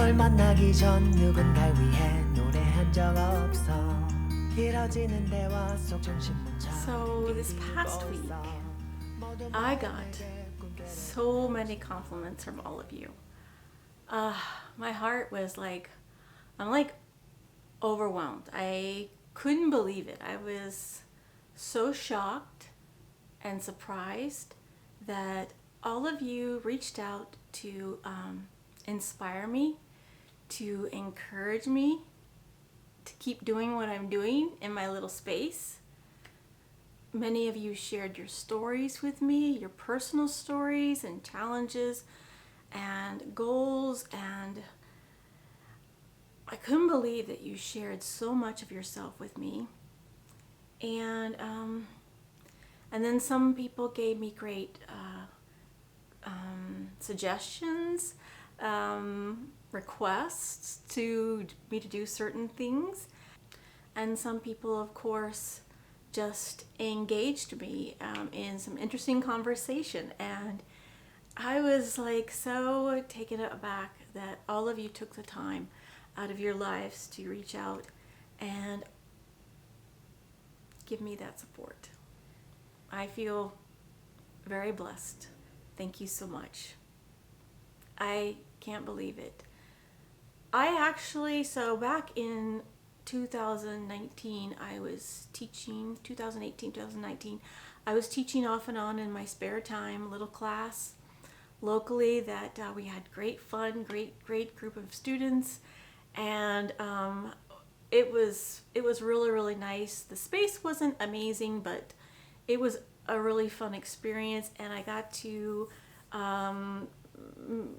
널 만나기 전 누군가를 위해 노래한 적 없어. 길어지는 대화 속 중심은 So this past week, I got so many compliments from all of you. My heart was like, I'm like overwhelmed. I couldn't believe it. I was so shocked and surprised that all of you reached out to inspire me, to encourage me to keep doing what I'm doing in my little space. Many of you shared your stories with me, your personal stories and challenges and goals, and I couldn't believe that you shared so much of yourself with me. And then some people gave me great suggestions, requests to me to do certain things. And some people, of course, just engaged me in some interesting conversation. And I was like so taken aback that all of you took the time out of your lives to reach out and give me that support. I feel very blessed. Thank you so much. I can't believe it. So back in 2019, I was teaching, 2018, 2019, I was teaching off and on in my spare time, little class locally that we had great fun, great group of students, and it was really, really nice. The space wasn't amazing, but it was a really fun experience, and I got to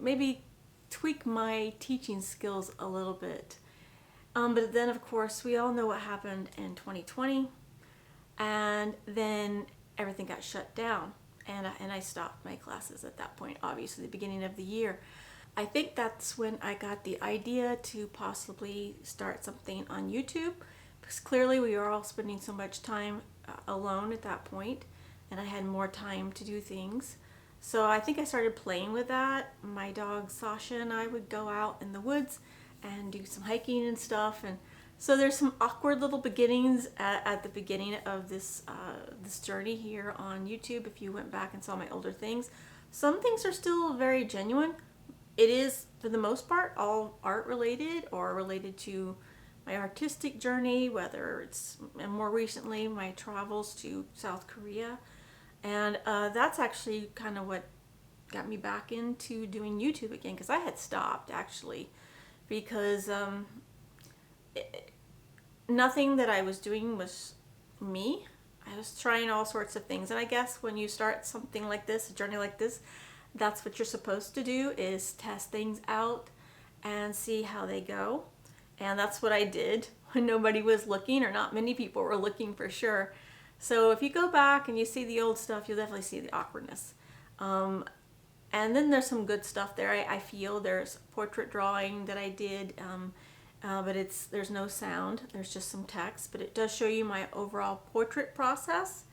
maybe tweak my teaching skills a little bit. But then, of course, we all know what happened in 2020, and then everything got shut down, and I stopped my classes at that point, obviously, the beginning of the year. I think that's when I got the idea to possibly start something on YouTube, because clearly we were all spending so much time alone at that point, and I had more time to do things. So I think I started playing with that. My dog Sasha and I would go out in the woods and do some hiking and stuff. And so there's some awkward little beginnings at the beginning of this journey here on YouTube. If you went back and saw my older things, some things are still very genuine. It is, for the most part, all art related or related to my artistic journey, whether it's, and more recently, my travels to South Korea. And that's actually kind of what got me back into doing YouTube again, because I had stopped actually, because nothing that I was doing was me. I was trying all sorts of things, and I guess when you start something like this, a journey like this, that's what you're supposed to do, is test things out and see how they go. And that's what I did when nobody was looking, or not many people were looking for sure. So if you go back and you see the old stuff, you'll definitely see the awkwardness. And then there's some good stuff there. I feel there's portrait drawing that I did, but there's no sound. There's just some text, but it does show you my overall portrait process.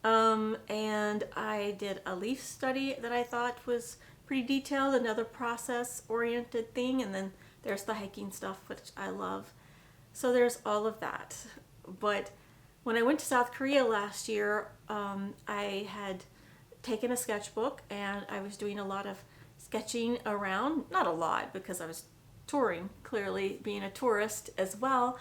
And I did a leaf study that I thought was pretty detailed, another process-oriented thing, and then there's the hiking stuff, which I love. So there's all of that. But when I went to South Korea last year, I had taken a sketchbook and I was doing a lot of sketching around. Not a lot, because I was touring, clearly being a tourist as well.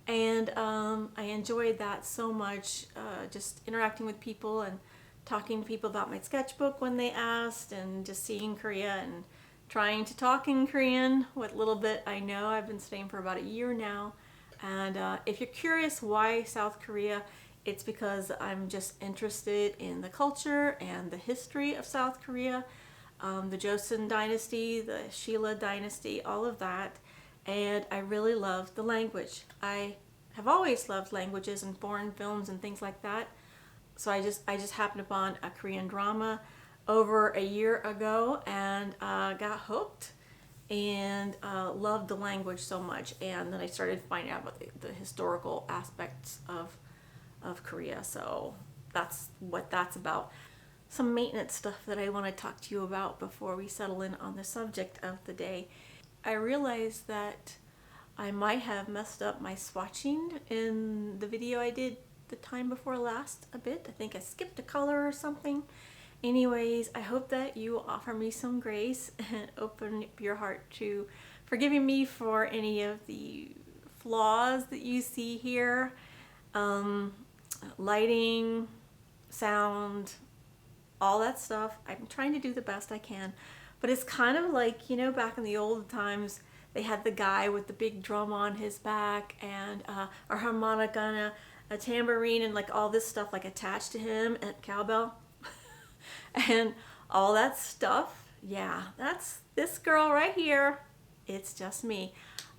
And I enjoyed that so much, just interacting with people and talking to people about my sketchbook when they asked, and just seeing Korea and trying to talk in Korean, what little bit I know. I've been studying for about a year now. And if you're curious why South Korea, it's because I'm just interested in the culture and the history of South Korea, the Joseon dynasty, the Shilla dynasty, all of that. And I really love the language. I have always loved languages and foreign films and things like that. So I just happened upon a Korean drama over a year ago and got hooked. And loved the language so much, and then I started finding out about the historical aspects of Korea. So that's what that's about. Some maintenance stuff that I want to talk to you about before we settle in on the subject of the day. I realized that I might have messed up my swatching in the video I did the time before last a bit. I think I skipped a color or something. Anyways, I hope that you will offer me some grace and open up your heart to forgiving me for any of the flaws that you see here. Lighting, sound, all that stuff. I'm trying to do the best I can. But it's kind of like, you know, back in the old times, they had the guy with the big drum on his back and a harmonica and a tambourine and like all this stuff like attached to him and cowbell and all that stuff. Yeah, that's this girl right here. It's just me.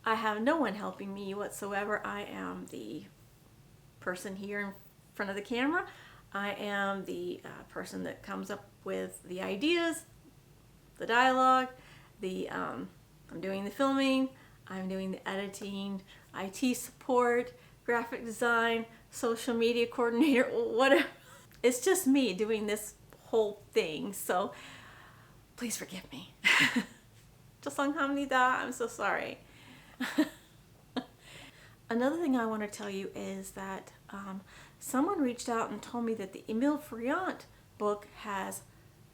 I have no one helping me whatsoever. I am the person here in front of the camera. I am the person that comes up with the ideas, the dialogue, I'm doing the filming, I'm doing the editing, IT support, graphic design, social media coordinator, whatever. It's just me doing this whole thing, so please forgive me. 죄송합니다. I'm so sorry. Another thing I want to tell you is that someone reached out and told me that the Emile Friant book has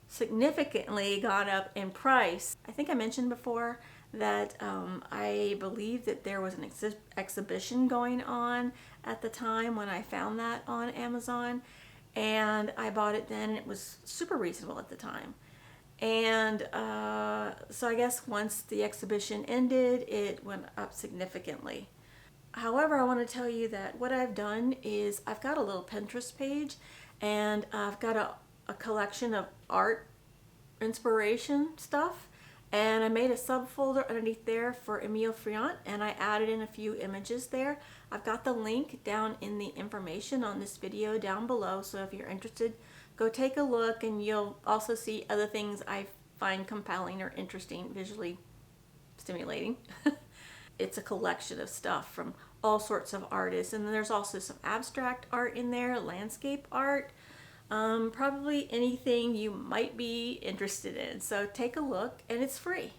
significantly gone up in price. I think I mentioned before that I believe that there was an exhibition going on at the time when I found that on Amazon, and I bought it then, and it was super reasonable at the time. And so I guess once the exhibition ended, it went up significantly. However, I want to tell you that what I've done is I've got a little Pinterest page, and I've got a collection of art inspiration stuff, and I made a subfolder underneath there for Emile Friant, and I added in a few images there. I've got the link down in the information on this video down below, so if you're interested, go take a look, and you'll also see other things I find compelling or interesting, visually stimulating. It's a collection of stuff from all sorts of artists, and then there's also some abstract art in there, landscape art, probably anything you might be interested in. So take a look, and it's free.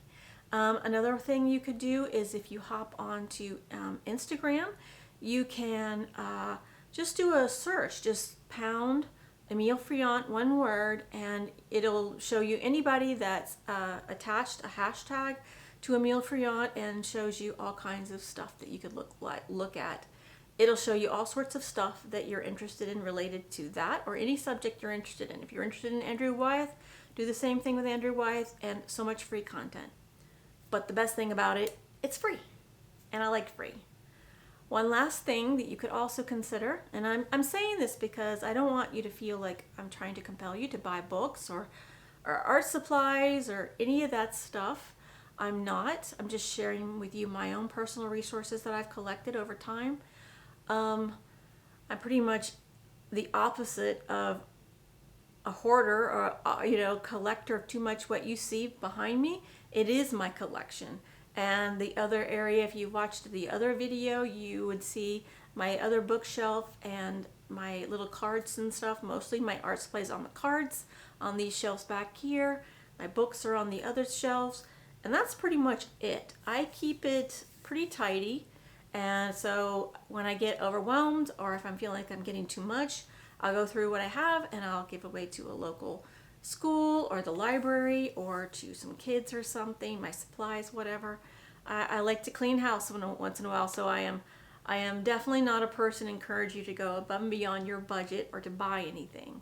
Another thing you could do is if you hop onto Instagram, you can just do a search, just pound Emile Friant, one word, and it'll show you anybody that's attached a hashtag to Emile Friant and shows you all kinds of stuff that you could look at. It'll show you all sorts of stuff that you're interested in related to that or any subject you're interested in. If you're interested in Andrew Wyeth, do the same thing with Andrew Wyeth, and so much free content. But the best thing about it, it's free, and I like free. One last thing that you could also consider, and I'm saying this because I don't want you to feel like I'm trying to compel you to buy books or art supplies or any of that stuff. I'm not. I'm just sharing with you my own personal resources that I've collected over time. I'm pretty much the opposite of a hoarder or collector of too much. What you see behind me, it is my collection. And the other area, if you watched the other video, you would see my other bookshelf and my little cards and stuff. Mostly my art supplies on the cards on these shelves back here. My books are on the other shelves. And that's pretty much it. I keep it pretty tidy, and so when I get overwhelmed or if I'm feeling like I'm getting too much, I'll go through what I have and I'll give away to a local school or the library or to some kids or something, my supplies, whatever. I like to clean house once in a while, so I am definitely not a person to encourage you to go above and beyond your budget or to buy anything.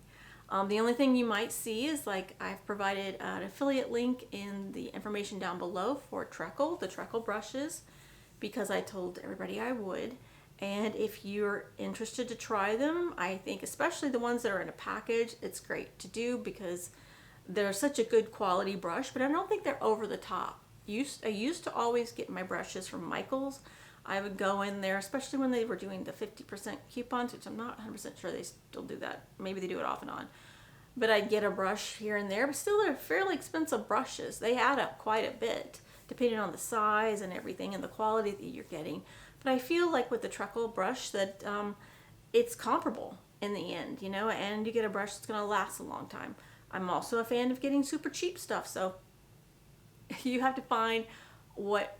The only thing you might see is like I've provided an affiliate link in the information down below for Treacle, the Treacle brushes, because I told everybody I would. And if you're interested to try them, I think especially the ones that are in a package, it's great to do because they're such a good quality brush, but I don't think they're over the top. I used to always get my brushes from Michael's. I would go in there, especially when they were doing the 50% coupons, which I'm not 100% sure they still do that. Maybe they do it off and on. But I'd get a brush here and there, but still they're fairly expensive brushes. They add up quite a bit, depending on the size and everything and the quality that you're getting. But I feel like with the Treacle brush that it's comparable in the end, and you get a brush that's going to last a long time. I'm also a fan of getting super cheap stuff, so you have to find what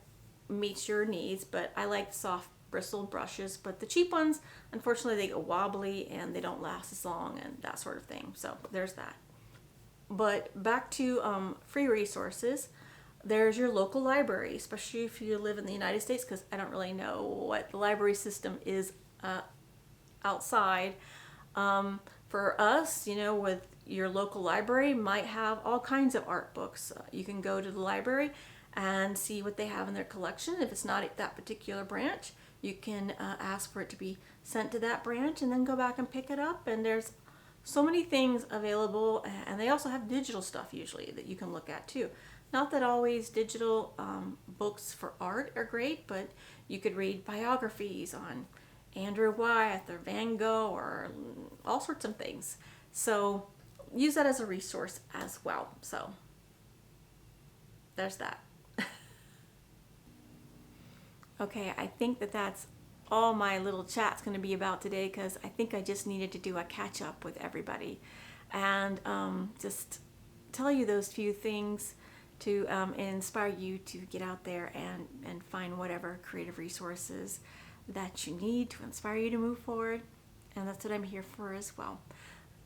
meets your needs, but I like soft bristled brushes, but the cheap ones, unfortunately, they go wobbly and they don't last as long and that sort of thing. So there's that. But back to free resources. There's your local library, especially if you live in the United States, because I don't really know what the library system is outside. For us, you know, with your local library might have all kinds of art books. You can go to the library and see what they have in their collection. If it's not at that particular branch, you can ask for it to be sent to that branch and then go back and pick it up. And there's so many things available, and they also have digital stuff usually that you can look at too. Not that always digital books for art are great, but you could read biographies on Andrew Wyeth or Van Gogh or all sorts of things. So use that as a resource as well. So there's that. Okay, I think that that's all my little chat's going to be about today, because I think I just needed to do a catch up with everybody and just tell you those few things to inspire you to get out there and find whatever creative resources that you need to inspire you to move forward. And that's what I'm here for as well.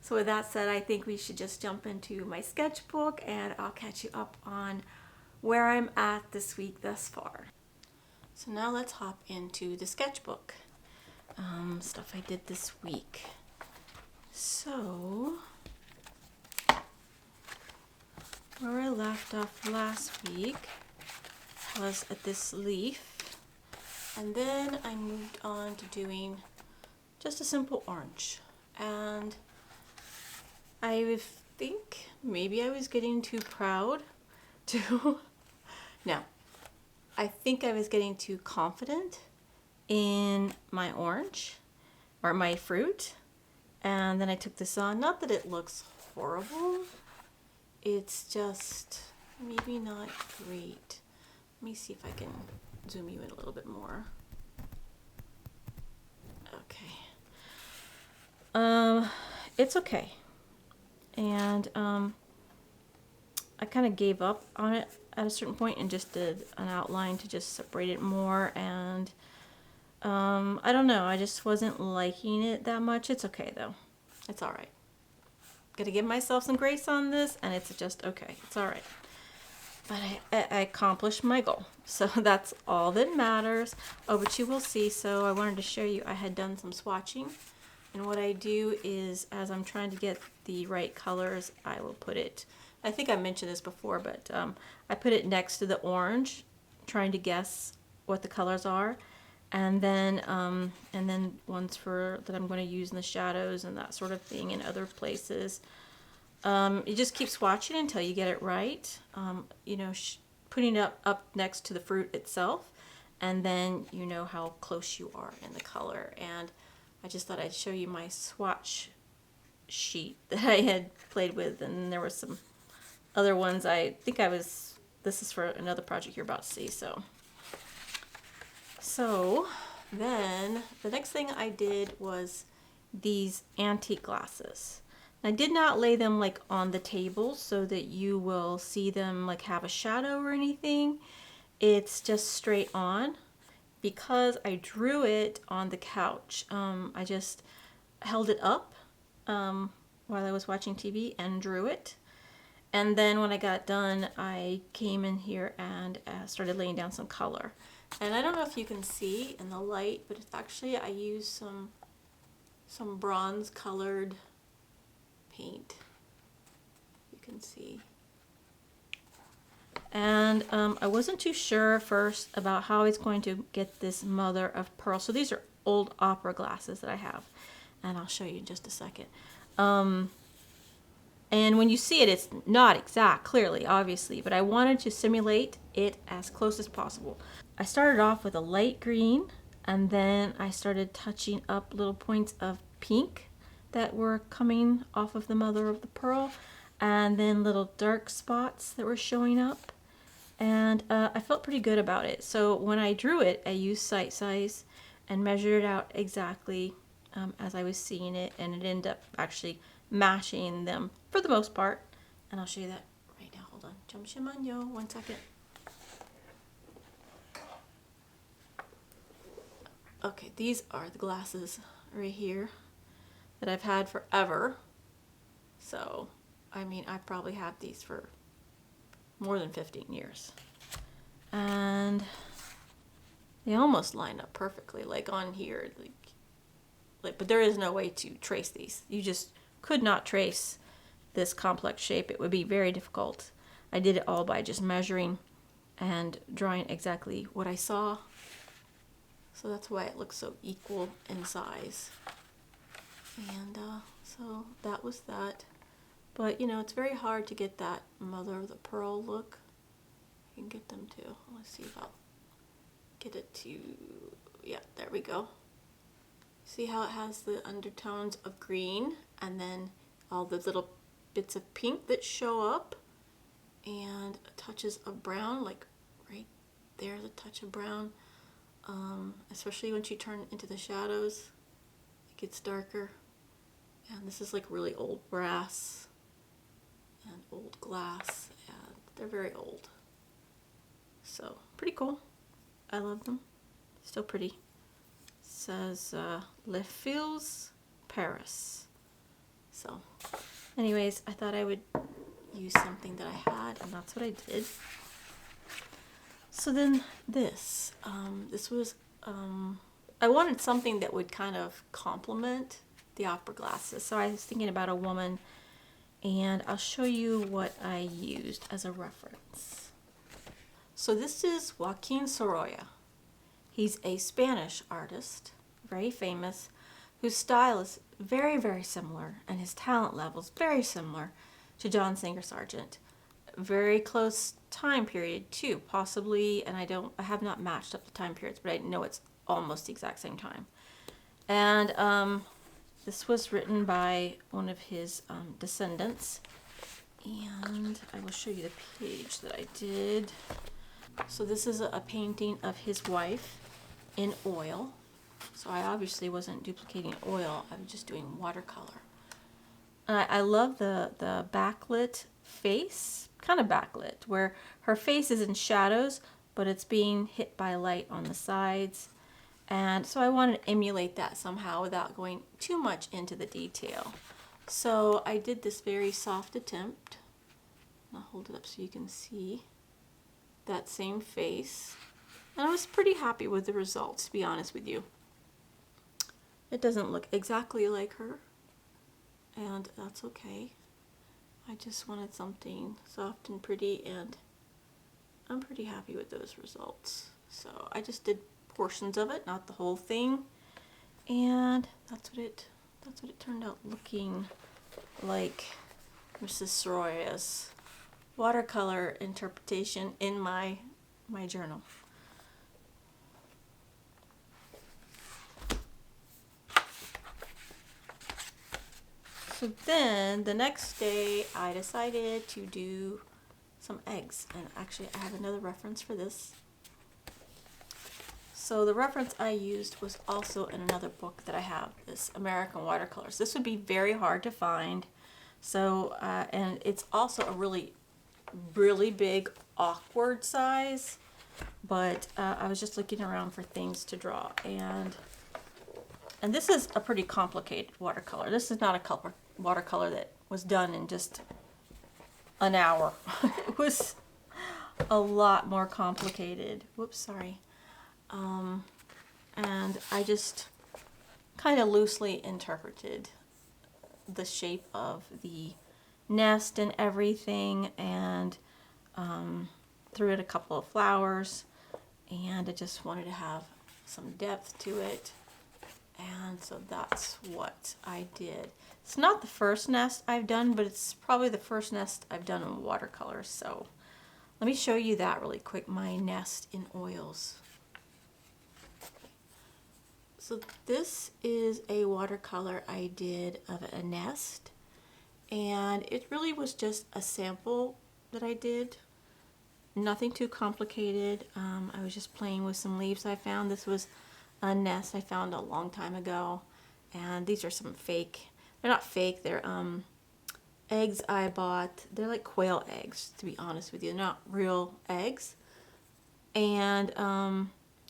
So with that said, I think we should just jump into my sketchbook and I'll catch you up on where I'm at this week thus far. So now let's hop into the sketchbook. Stuff I did this week. So where I left off last week was at this leaf, and then I moved on to doing just a simple orange. And I think maybe I was getting too proud to no, I think I was getting too confident in my orange or my fruit, and then I took this on. Not that it looks horrible, it's just maybe not great. Let me see if I can zoom you in a little bit more. Okay. It's okay. And I kind of gave up on it at a certain point and just did an outline to just separate it more. And I don't know, I just wasn't liking it that much. It's okay though. It's all right. Gotta give myself some grace on this, and it's just okay. It's all right. But I accomplished my goal, so that's all that matters. Oh, but you will see. So I wanted to show you, I had done some swatching, and what I do is, as I'm trying to get the right colors, I will put it, I think I mentioned this before, but I put it next to the orange, trying to guess what the colors are, and then ones for that I'm going to use in the shadows and that sort of thing in other places. You just keep swatching until you get it right. You know, putting it up next to the fruit itself, and then you know how close you are in the color. And I just thought I'd show you my swatch sheet that I had played with, and there were some other ones. I think this is for another project you're about to see. So then the next thing I did was these antique glasses. I did not lay them like on the table so that you will see them like have a shadow or anything. It's just straight on because I drew it on the couch. I just held it up while I was watching TV and drew it. And then when I got done, I came in here and started laying down some color. And I don't know if you can see in the light, but it's actually, I used some bronze colored paint. You can see. And I wasn't too sure first about how I was going to get this mother of pearl. So these are old opera glasses that I have, and I'll show you in just a second. And when you see it, it's not exact, clearly, obviously, but I wanted to simulate it as close as possible. I started off with a light green, and then I started touching up little points of pink that were coming off of the mother of the pearl, and then little dark spots that were showing up. And I felt pretty good about it. So when I drew it, I used sight size and measured it out exactly as I was seeing it, and it ended up actually matching them for the most part. And I'll show you that right now. Hold on. Jamsimanyo, 1 second. Okay, these are the glasses right here that I've had forever. So, I mean, I probably have these for more than 15 years. And they almost line up perfectly, like on here, like, but there is no way to trace these. You just could not trace this complex shape. It would be very difficult. I did it all by just measuring and drawing exactly what I saw. So that's why it looks so equal in size. And so that was that. But you know, it's very hard to get that mother of the pearl look. I can get them to, let's see if I'll get it to, yeah, there we go. See how it has the undertones of green and then all the little bits of pink that show up and touches of brown, like right there's a touch of brown. Especially when you turn into the shadows, it gets darker. And this is like really old brass and old glass, and they're very old. So pretty cool. I love them. Still pretty. It says Les Fils Paris. So anyways, I thought I would use something that I had, and that's what I did. So then this was, I wanted something that would kind of complement the opera glasses. So I was thinking about a woman, and I'll show you what I used as a reference. So this is Joaquin Sorolla. He's a Spanish artist, very famous, whose style is very, very similar, and his talent level is very similar to John Singer Sargent. Very close time period too, possibly, and I have not matched up the time periods, but I know it's almost the exact same time. And this was written by one of his descendants, and I will show you the page that I did. So this is a painting of his wife in oil. So I obviously wasn't duplicating oil, I was just doing watercolor. I love the backlit face, kind of backlit, where her face is in shadows, but it's being hit by light on the sides. And so I wanted to emulate that somehow without going too much into the detail. So I did this very soft attempt. I'll hold it up so you can see that same face. And I was pretty happy with the results, to be honest with you. It doesn't look exactly like her, and that's okay. I just wanted something soft and pretty, and I'm pretty happy with those results. So I just did portions of it, not the whole thing, and that's what it turned out looking like. Mrs. Sorolla's watercolor interpretation in my journal. So then the next day I decided to do some eggs, and actually I have another reference for this. So the reference I used was also in another book that I have, this American Watercolors. This would be very hard to find. So and it's also a really big awkward size, but I was just looking around for things to draw, and this is a pretty complicated watercolor. This is not a watercolor that was done in just an hour. It was a lot more complicated. Whoops, sorry. And I just kind of loosely interpreted the shape of the nest and everything, and threw in a couple of flowers, and I just wanted to have some depth to it. And so that's what I did. It's not the first nest I've done, but it's probably the first nest I've done in watercolors. So let me show you that really quick, my nest in oils. So this is a watercolor I did of a nest, and it really was just a sample that I did. Nothing too complicated. I was just playing with some leaves I found. This was a nest I found a long time ago, and these are some fake, they're not fake, they're eggs I bought. They're like quail eggs, to be honest with you. They're not real eggs. And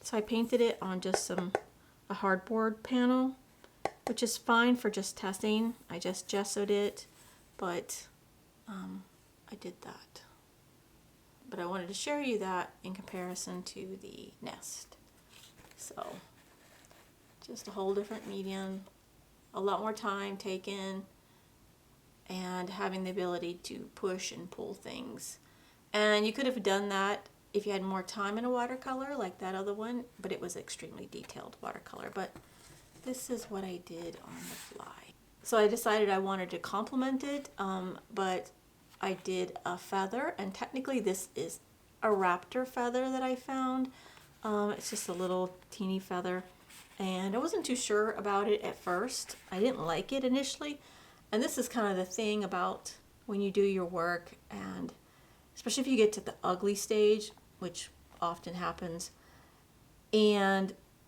so I painted it on just a hardboard panel, which is fine for just testing. I just gessoed it, but I did that. But I wanted to show you that in comparison to the Nest. So just a whole different medium, a lot more time taken, and having the ability to push and pull things. And you could have done that if you had more time in a watercolor like that other one, but it was extremely detailed watercolor. But this is what I did on the fly. So I decided I wanted to complement it, but I did a feather, and technically this is a raptor feather that I found. It's just a little teeny feather, and I wasn't too sure about it at first. I didn't like it initially, and this is kind of the thing about when you do your work, and especially if you get to the ugly stage, which often happens,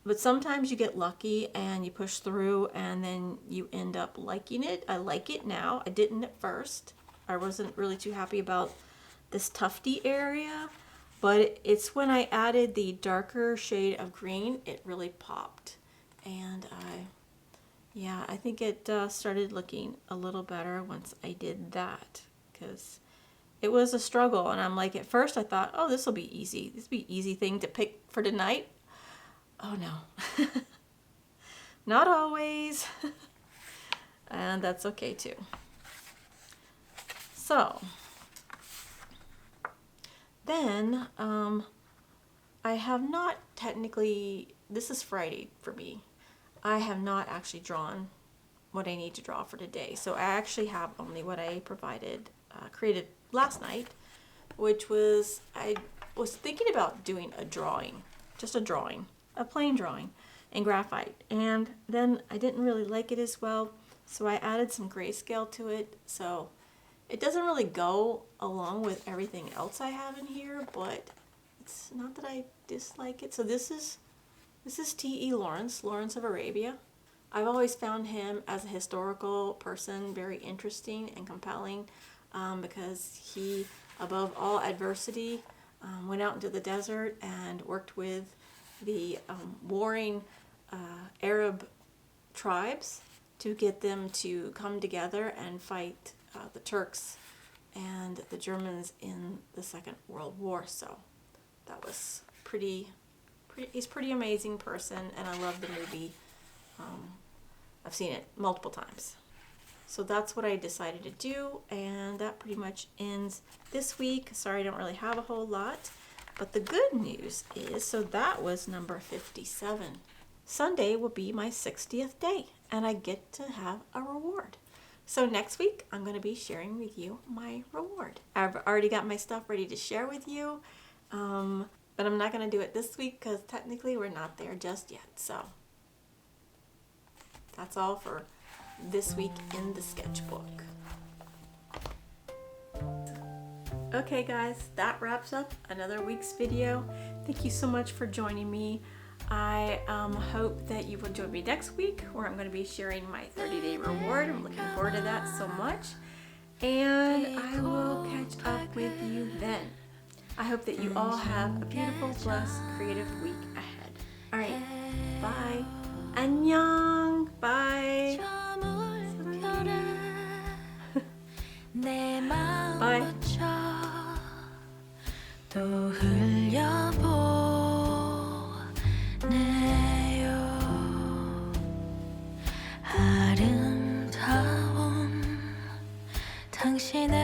but sometimes you get lucky and you push through and then you end up liking it. I like it now. I didn't at first. I wasn't really too happy about this tufty area, but it's when I added the darker shade of green, it really popped. And I think it started looking a little better once I did that, because it was a struggle. And I'm like, at first I thought, oh, this will be easy. This will be an easy thing to pick for tonight. Oh no, not always. And that's okay too. So then I have not technically, this is Friday for me, I have not actually drawn what I need to draw for today. So I actually have only what I created last night, which was, I was thinking about doing a drawing, just a drawing, a plain drawing in graphite, and then I didn't really like it as well, so I added some grayscale to it. So it doesn't really go along with everything else I have in here, but it's not that I dislike it. So this is T.E. Lawrence of Arabia. I've always found him as a historical person very interesting and compelling, because he, above all adversity, went out into the desert and worked with the warring Arab tribes to get them to come together and fight the Turks and the Germans in the Second World War. So that was he's a pretty amazing person, and I love the movie. I've seen it multiple times. So that's what I decided to do, and that pretty much ends this week. Sorry, I don't really have a whole lot. But the good news is, so that was number 57. Sunday will be my 60th day, and I get to have a reward. So next week, I'm going to be sharing with you my reward. I've already got my stuff ready to share with you, but I'm not going to do it this week because technically we're not there just yet. So that's all for this week in the sketchbook. Okay guys, that wraps up another week's video. Thank you so much for joining me. I hope that you will join me next week, where I'm going to be sharing my 30-day reward. I'm looking forward to that so much. And I will catch up with you then. I hope that you all have a beautiful, blessed, creative week ahead. Alright, bye. 안녕. Bye. Bye. 또 흘려보내요. 아름다운 당신의